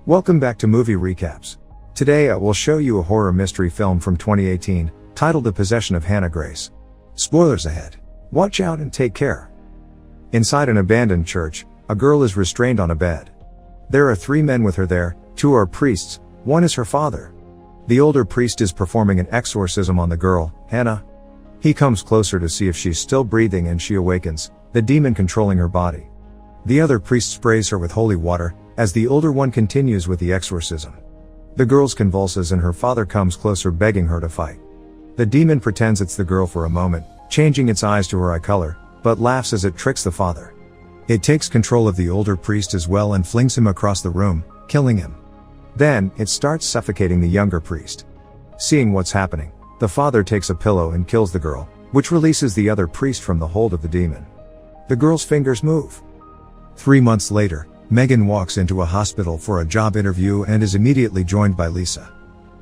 Welcome back to Movie Recaps. Today I will show you a horror mystery film from 2018, titled The Possession of Hannah Grace. Spoilers ahead. Watch out and take care. Inside an abandoned church, a girl is restrained on a bed. There are 3 men with her there, 2 are priests, 1 is her father. The older priest is performing an exorcism on the girl, Hannah. He comes closer to see if she's still breathing and she awakens, the demon controlling her body. The other priest sprays her with holy water, as the older one continues with the exorcism. The girl convulses and her father comes closer begging her to fight. The demon pretends it's the girl for a moment, changing its eyes to her eye color, but laughs as it tricks the father. It takes control of the older priest as well and flings him across the room, killing him. Then, it starts suffocating the younger priest. Seeing what's happening, the father takes a pillow and kills the girl, which releases the other priest from the hold of the demon. The girl's fingers move. 3 months later, Megan walks into a hospital for a job interview and is immediately joined by Lisa.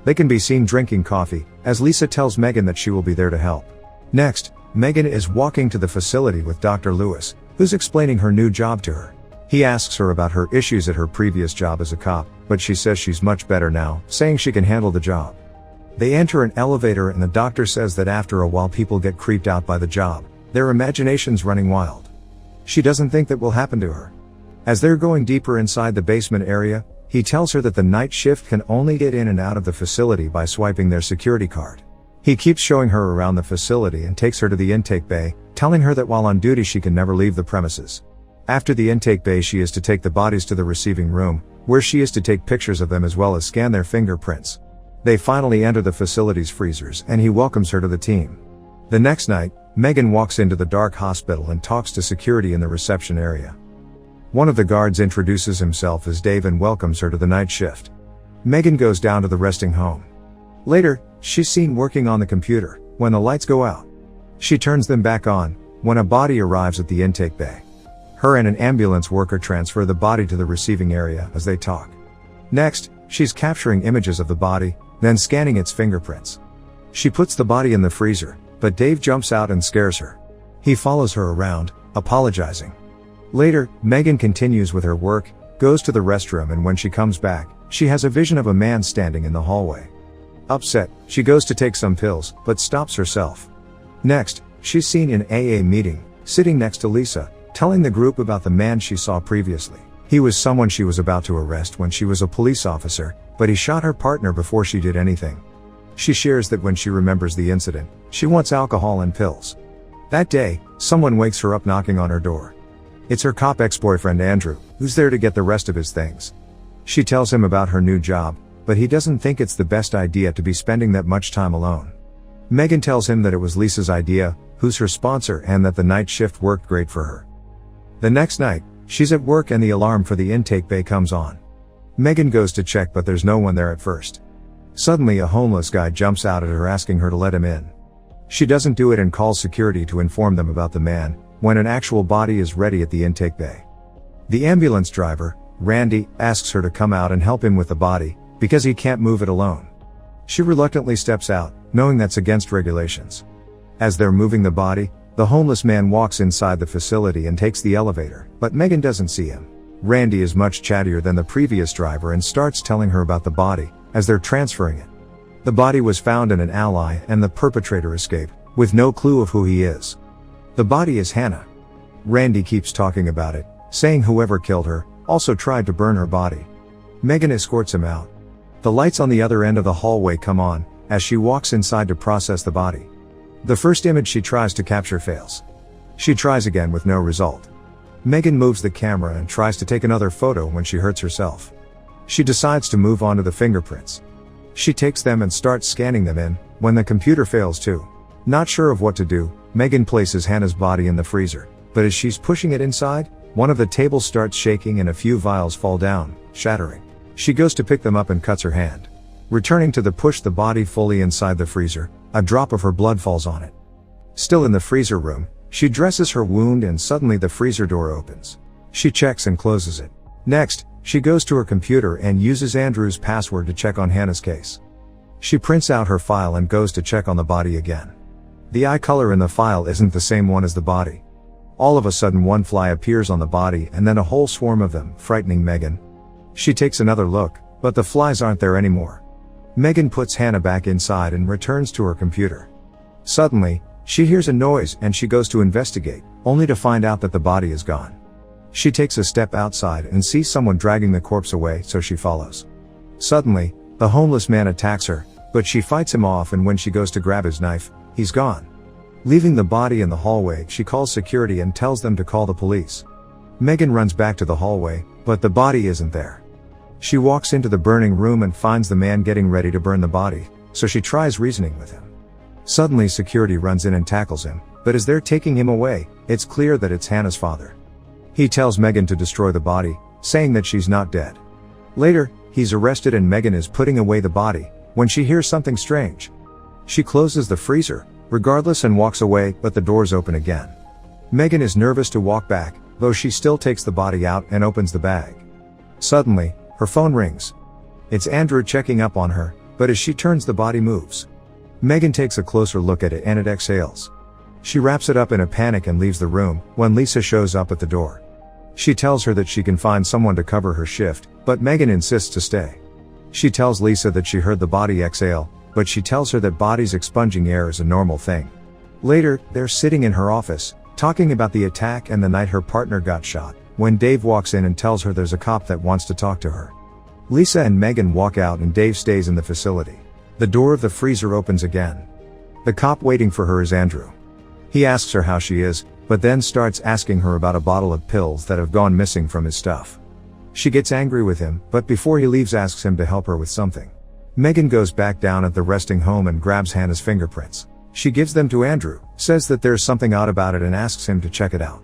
They can be seen drinking coffee, as Lisa tells Megan that she will be there to help. Next, Megan is walking to the facility with Dr. Lewis, who's explaining her new job to her. He asks her about her issues at her previous job as a cop, but she says she's much better now, saying she can handle the job. They enter an elevator and the doctor says that after a while people get creeped out by the job, their imaginations running wild. She doesn't think that will happen to her. As they're going deeper inside the basement area, he tells her that the night shift can only get in and out of the facility by swiping their security card. He keeps showing her around the facility and takes her to the intake bay, telling her that while on duty she can never leave the premises. After the intake bay she is to take the bodies to the receiving room, where she is to take pictures of them as well as scan their fingerprints. They finally enter the facility's freezers and he welcomes her to the team. The next night, Megan walks into the dark hospital and talks to security in the reception area. One of the guards introduces himself as Dave and welcomes her to the night shift. Megan goes down to the resting home. Later, she's seen working on the computer, when the lights go out. She turns them back on, when a body arrives at the intake bay. Her and an ambulance worker transfer the body to the receiving area as they talk. Next, she's capturing images of the body, then scanning its fingerprints. She puts the body in the freezer, but Dave jumps out and scares her. He follows her around, apologizing. Later, Megan continues with her work, goes to the restroom and when she comes back, she has a vision of a man standing in the hallway. Upset, she goes to take some pills, but stops herself. Next, she's seen in AA meeting, sitting next to Lisa, telling the group about the man she saw previously. He was someone she was about to arrest when she was a police officer, but he shot her partner before she did anything. She shares that when she remembers the incident, she wants alcohol and pills. That day, someone wakes her up knocking on her door. It's her cop ex-boyfriend Andrew, who's there to get the rest of his things. She tells him about her new job, but he doesn't think it's the best idea to be spending that much time alone. Megan tells him that it was Lisa's idea, who's her sponsor, and that the night shift worked great for her. The next night, she's at work and the alarm for the intake bay comes on. Megan goes to check but there's no one there at first. Suddenly a homeless guy jumps out at her asking her to let him in. She doesn't do it and calls security to inform them about the man, when an actual body is ready at the intake bay. The ambulance driver, Randy, asks her to come out and help him with the body, because he can't move it alone. She reluctantly steps out, knowing that's against regulations. As they're moving the body, the homeless man walks inside the facility and takes the elevator, but Megan doesn't see him. Randy is much chattier than the previous driver and starts telling her about the body, as they're transferring it. The body was found in an alley and the perpetrator escaped, with no clue of who he is. The body is Hannah. Randy keeps talking about it, saying whoever killed her, also tried to burn her body. Megan escorts him out. The lights on the other end of the hallway come on, as she walks inside to process the body. The first image she tries to capture fails. She tries again with no result. Megan moves the camera and tries to take another photo when she hurts herself. She decides to move on to the fingerprints. She takes them and starts scanning them in, when the computer fails too. Not sure of what to do, Megan places Hannah's body in the freezer, but as she's pushing it inside, one of the tables starts shaking and a few vials fall down, shattering. She goes to pick them up and cuts her hand. Returning to push the body fully inside the freezer, a drop of her blood falls on it. Still in the freezer room, she dresses her wound and suddenly the freezer door opens. She checks and closes it. Next, she goes to her computer and uses Andrew's password to check on Hannah's case. She prints out her file and goes to check on the body again. The eye color in the file isn't the same one as the body. All of a sudden one fly appears on the body and then a whole swarm of them, frightening Megan. She takes another look, but the flies aren't there anymore. Megan puts Hannah back inside and returns to her computer. Suddenly, she hears a noise and she goes to investigate, only to find out that the body is gone. She takes a step outside and sees someone dragging the corpse away, so she follows. Suddenly, the homeless man attacks her, but she fights him off, and when she goes to grab his knife, he's gone. Leaving the body in the hallway, she calls security and tells them to call the police. Megan runs back to the hallway, but the body isn't there. She walks into the burning room and finds the man getting ready to burn the body, so she tries reasoning with him. Suddenly security runs in and tackles him, but as they're taking him away, it's clear that it's Hannah's father. He tells Megan to destroy the body, saying that she's not dead. Later, he's arrested and Megan is putting away the body, when she hears something strange. She closes the freezer, regardless, and walks away, but the doors open again. Megan is nervous to walk back, though she still takes the body out and opens the bag. Suddenly, her phone rings. It's Andrew checking up on her, but as she turns, the body moves. Megan takes a closer look at it and it exhales. She wraps it up in a panic and leaves the room, when Lisa shows up at the door. She tells her that she can find someone to cover her shift, but Megan insists to stay. She tells Lisa that she heard the body exhale, but she tells her that bodies expunging air is a normal thing. Later, they're sitting in her office, talking about the attack and the night her partner got shot, when Dave walks in and tells her there's a cop that wants to talk to her. Lisa and Megan walk out and Dave stays in the facility. The door of the freezer opens again. The cop waiting for her is Andrew. He asks her how she is, but then starts asking her about a bottle of pills that have gone missing from his stuff. She gets angry with him, but before he leaves asks him to help her with something. Megan goes back down at the resting home and grabs Hannah's fingerprints. She gives them to Andrew, says that there's something odd about it and asks him to check it out.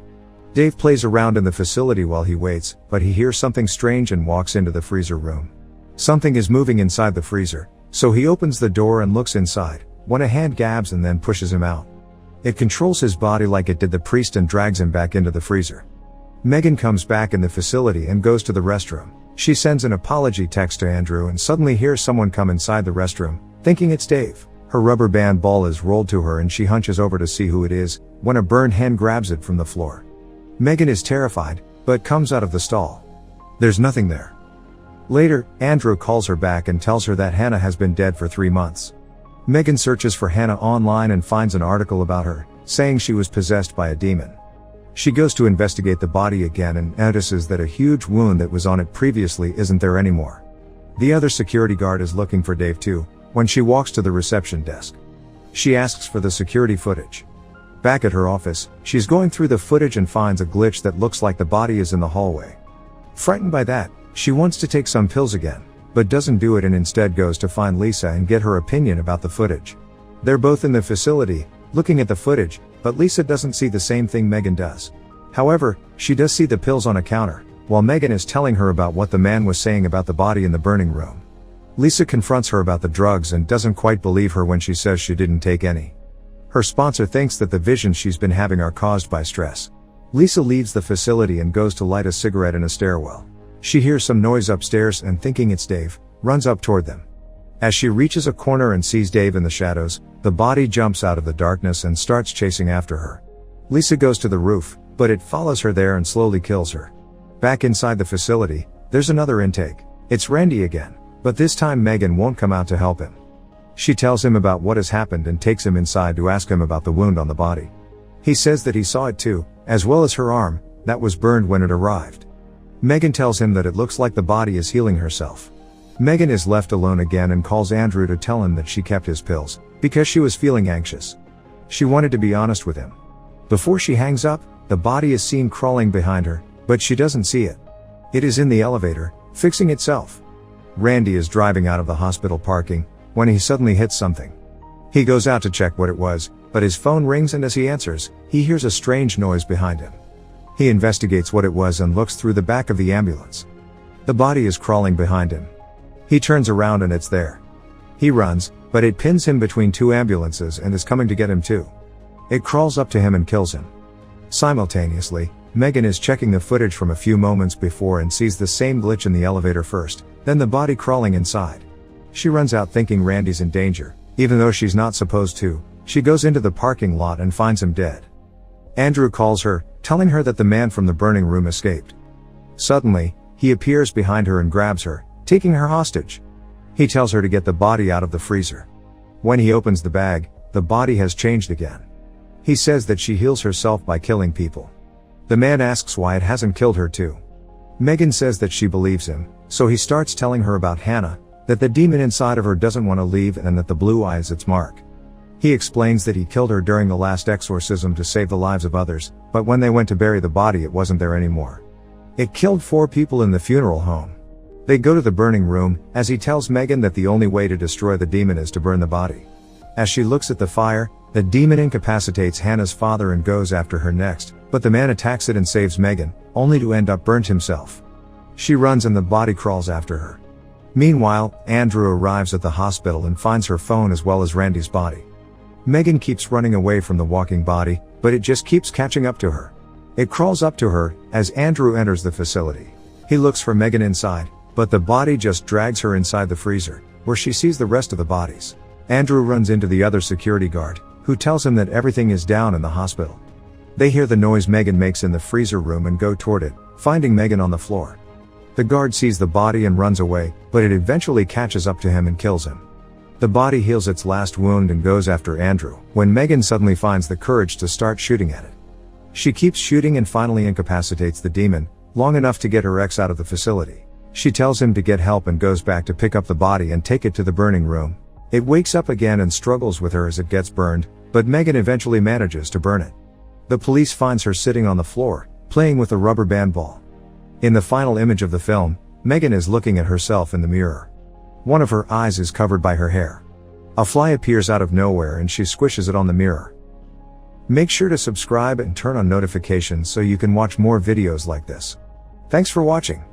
Dave plays around in the facility while he waits, but he hears something strange and walks into the freezer room. Something is moving inside the freezer, so he opens the door and looks inside, when a hand grabs and then pushes him out. It controls his body like it did the priest and drags him back into the freezer. Megan comes back in the facility and goes to the restroom. She sends an apology text to Andrew and suddenly hears someone come inside the restroom, thinking it's Dave. Her rubber band ball is rolled to her and she hunches over to see who it is, when a burned hand grabs it from the floor. Megan is terrified, but comes out of the stall. There's nothing there. Later, Andrew calls her back and tells her that Hannah has been dead for 3 months. Megan searches for Hannah online and finds an article about her, saying she was possessed by a demon. She goes to investigate the body again and notices that a huge wound that was on it previously isn't there anymore. The other security guard is looking for Dave too, when she walks to the reception desk. She asks for the security footage. Back at her office, she's going through the footage and finds a glitch that looks like the body is in the hallway. Frightened by that, she wants to take some pills again, but doesn't do it and instead goes to find Lisa and get her opinion about the footage. They're both in the facility, looking at the footage, but Lisa doesn't see the same thing Megan does. However, she does see the pills on a counter, while Megan is telling her about what the man was saying about the body in the burning room. Lisa confronts her about the drugs and doesn't quite believe her when she says she didn't take any. Her sponsor thinks that the visions she's been having are caused by stress. Lisa leaves the facility and goes to light a cigarette in a stairwell. She hears some noise upstairs and thinking it's Dave, runs up toward them. As she reaches a corner and sees Dave in the shadows, the body jumps out of the darkness and starts chasing after her. Lisa goes to the roof, but it follows her there and slowly kills her. Back inside the facility, there's another intake. It's Randy again, but this time Megan won't come out to help him. She tells him about what has happened and takes him inside to ask him about the wound on the body. He says that he saw it too, as well as her arm, that was burned when it arrived. Megan tells him that it looks like the body is healing herself. Megan is left alone again and calls Andrew to tell him that she kept his pills, because she was feeling anxious. She wanted to be honest with him. Before she hangs up, the body is seen crawling behind her, but she doesn't see it. It is in the elevator, fixing itself. Randy is driving out of the hospital parking, when he suddenly hits something. He goes out to check what it was, but his phone rings and as he answers, he hears a strange noise behind him. He investigates what it was and looks through the back of the ambulance. The body is crawling behind him. He turns around and it's there. He runs, but it pins him between 2 ambulances and is coming to get him too. It crawls up to him and kills him. Simultaneously, Megan is checking the footage from a few moments before and sees the same glitch in the elevator first, then the body crawling inside. She runs out thinking Randy's in danger, even though she's not supposed to. She goes into the parking lot and finds him dead. Andrew calls her, telling her that the man from the burning room escaped. Suddenly, He appears behind her and grabs her, taking her hostage. He tells her to get the body out of the freezer. When he opens the bag, the body has changed again. He says that she heals herself by killing people. The man asks why it hasn't killed her too. Megan says that she believes him, so he starts telling her about Hannah, that the demon inside of her doesn't want to leave and that the blue eye is its mark. He explains that he killed her during the last exorcism to save the lives of others, but when they went to bury the body it wasn't there anymore. It killed 4 people in the funeral home. They go to the burning room, as he tells Megan that the only way to destroy the demon is to burn the body. As she looks at the fire, the demon incapacitates Hannah's father and goes after her next, but the man attacks it and saves Megan, only to end up burnt himself. She runs and the body crawls after her. Meanwhile, Andrew arrives at the hospital and finds her phone as well as Randy's body. Megan keeps running away from the walking body, but it just keeps catching up to her. It crawls up to her, as Andrew enters the facility. He looks for Megan inside, but the body just drags her inside the freezer, where she sees the rest of the bodies. Andrew runs into the other security guard, who tells him that everything is down in the hospital. They hear the noise Megan makes in the freezer room and go toward it, finding Megan on the floor. The guard sees the body and runs away, but it eventually catches up to him and kills him. The body heals its last wound and goes after Andrew, when Megan suddenly finds the courage to start shooting at it. She keeps shooting and finally incapacitates the demon, long enough to get her ex out of the facility. She tells him to get help and goes back to pick up the body and take it to the burning room. It wakes up again and struggles with her as it gets burned, but Megan eventually manages to burn it. The police finds her sitting on the floor, playing with a rubber band ball. In the final image of the film, Megan is looking at herself in the mirror. One of her eyes is covered by her hair. A fly appears out of nowhere and she squishes it on the mirror. Make sure to subscribe and turn on notifications so you can watch more videos like this. Thanks for watching.